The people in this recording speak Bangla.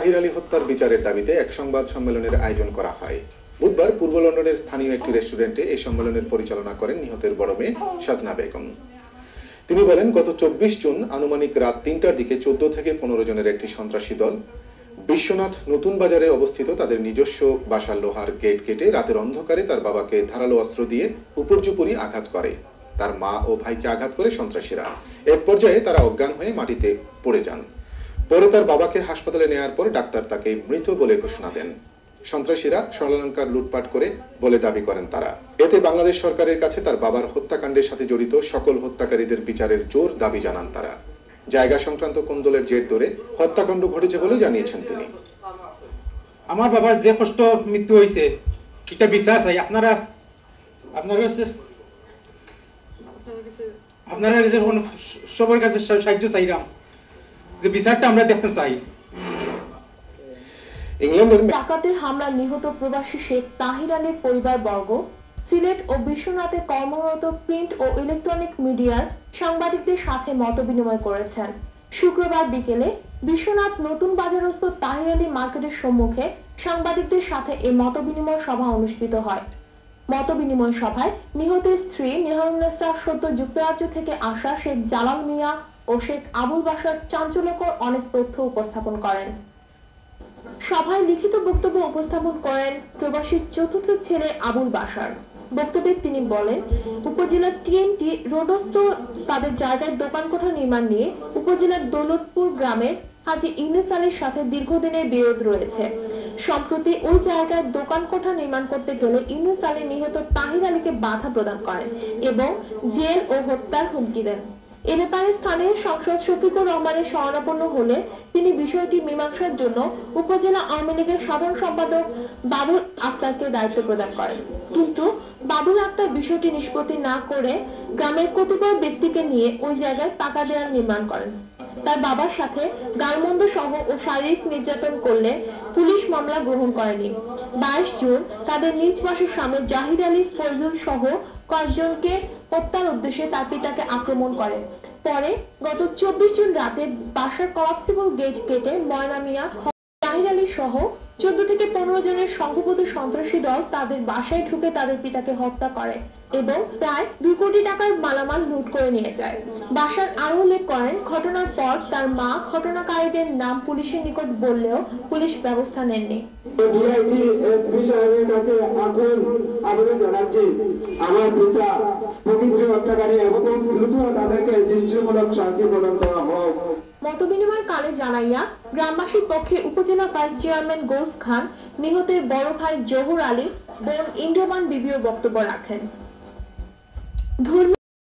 তাহির আলী হত্যার বিচারের দাবিতে এক সংবাদ সম্মেলনের আয়োজন করা হয়। বুধবার পূর্ব লন্ডনের স্থানীয় একটি রেস্টুরেন্টে এই সম্মেলনের পরিচালনা করেন নিহতের বড় মেয়ে সাজনা বেগম। তিনি বলেন, গত 24 জুন আনুমানিক রাত 3টার দিকে 14 থেকে 15 জনের একটি সন্ত্রাসী দল বিশ্বনাথ নতুন বাজারে অবস্থিত তাদের নিজস্ব বাসার লোহার গেট কেটে রাতের অন্ধকারে তার বাবাকে ধারালো অস্ত্র দিয়ে উপর্যুপরি আঘাত করে। তার মা ও ভাইকে আঘাত করে সন্ত্রাসীরা। এক পর্যায়ে তারা অজ্ঞান হয়ে মাটিতে পড়ে যান। পরে তার বাবাকে হাসপাতালে নেওয়ার পর ডাক্তার তাকে মৃত বলে ঘোষণা দেন। সন্ত্রাসীরা স্বর্ণালংকার লুটপাট করে বলে দাবি করেন তারা। এতে বাংলাদেশ সরকারের কাছে তার বাবার হত্যাকাণ্ডের সাথে জড়িত সকল হত্যাকারীদের বিচারের জোর দাবি জানান তারা। জায়গা সংক্রান্ত কোন্দলের জের ধরে হত্যাকাণ্ড ঘটেছে বলে জানিয়েছেন তিনি। আমার বাবার যে কষ্ট মৃত্যু হয়েছে এটা বিচার চাই। আপনারা সবার কাছে সাহায্য চাইলাম যে বিচারটা আমরা দেখতে চাই। ডাকাতের হামলায় নিহত প্রবাসী শেখ তাহির আলীর পরিবারবর্গ সিলেট ও বিশ্বনাথে কর্মরত প্রিন্ট ও ইলেকট্রনিক মিডিয়ার সাংবাদিকদের সাথে মতবিনিময় করেছেন। শুক্রবার বিকেলে বিশ্বনাথ নতুন বাজারস্থ তাহির আলী মার্কেটের সম্মুখে সাংবাদিকদের সাথে এই মতবিনিময় সভা অনুষ্ঠিত হয়। মতবিনিময় সভায় নিহতের স্ত্রী নিহারুন্নেসা সদ্য যুক্তরাজ্য থেকে আসা শেখ জালাল মিয়া ও শেখ আবুল বাশার চাঞ্চল্যকর অনেক তথ্য উপস্থাপন করেন। সভায় লিখিত বক্তব্য উপস্থাপন করেন প্রবাসীর চতুর্থ ছেলে আবুল বাশার। বক্তব্যে তিনি বলেন, উপজেলার টিএনটি রোডস্থ তাদের জায়গায় দোকান কোঠা নির্মাণ নিয়ে উপজেলার দৌলতপুর গ্রামের হাজী ইউনুস আলীর সাথে দীর্ঘদিনের বিরোধ রয়েছে। সম্প্রতি ওই জায়গায় দোকান কোঠা নির্মাণ করতে গেলে ইউনুস আলী নিহত তাহির আলীকে বাধা প্রদান করেন এবং জেল ও হত্যার হুমকি দেন। এ ব্যাপারে স্থানীয় সংসদ শফিকুর রহমানের শরণাপন্ন হলে তিনি বিষয়টি মীমাংসার জন্য উপজেলা আওয়ামী লীগের সাধারণ সম্পাদক বাবুল আক্তারকে দায়িত্ব প্রদান করেন। কিন্তু বাবুল আক্তার বিষয়টি নিষ্পত্তি না করে গ্রামের কতিপয় ব্যক্তিকে নিয়ে ওই জায়গায় পাকা দেয়াল নির্মাণ করেন। তার বাবার সাথে গালমন্দ সহ ও শারীরিক নির্যাতন করলে পুলিশ মামলা গ্রহণ করেনি। 22 জুন তাদের নিজ বাসার সামনে জাহির আলী ফজল সহ কয়েকজনকে হত্যার উদ্দেশ্যে তার পিতাকে আক্রমণ করে। পরে গত 24 জুন রাতে বাসার কলাপসিবল গেট কেটে ময়না মিয়া, জাহির আলী সহ 14 থেকে 15 জনের সংঘবদ্ধ সন্ত্রাসী দল তাদের বাসায় ঢুকে তাদের পিতাকে হত্যা করে এবং প্রায় 2 কোটি টাকার মালামাল লুট করে নিয়ে যায়। বাশার আরো উল্লেখ করেন, ঘটনার পর তার মা ঘটনাকারীদের নাম পুলিশের নিকট বললেও পুলিশ ব্যবস্থা নেননি। আমার পিতা প্রকৃত হত্যাকারী এবং দ্রুত তাদেরকে দৃষ্টিমূলক শাস্তি প্রদান করা হোক। মতবিনিময় কালে জানাইয়া গ্রামবাসীর পক্ষে উপজেলা ভাইস চেয়ারম্যান গৌস খান, নিহতের বড় ভাই জহুর আলী, বোন ইন্দ্রমান বিবিও বক্তব্য রাখেন।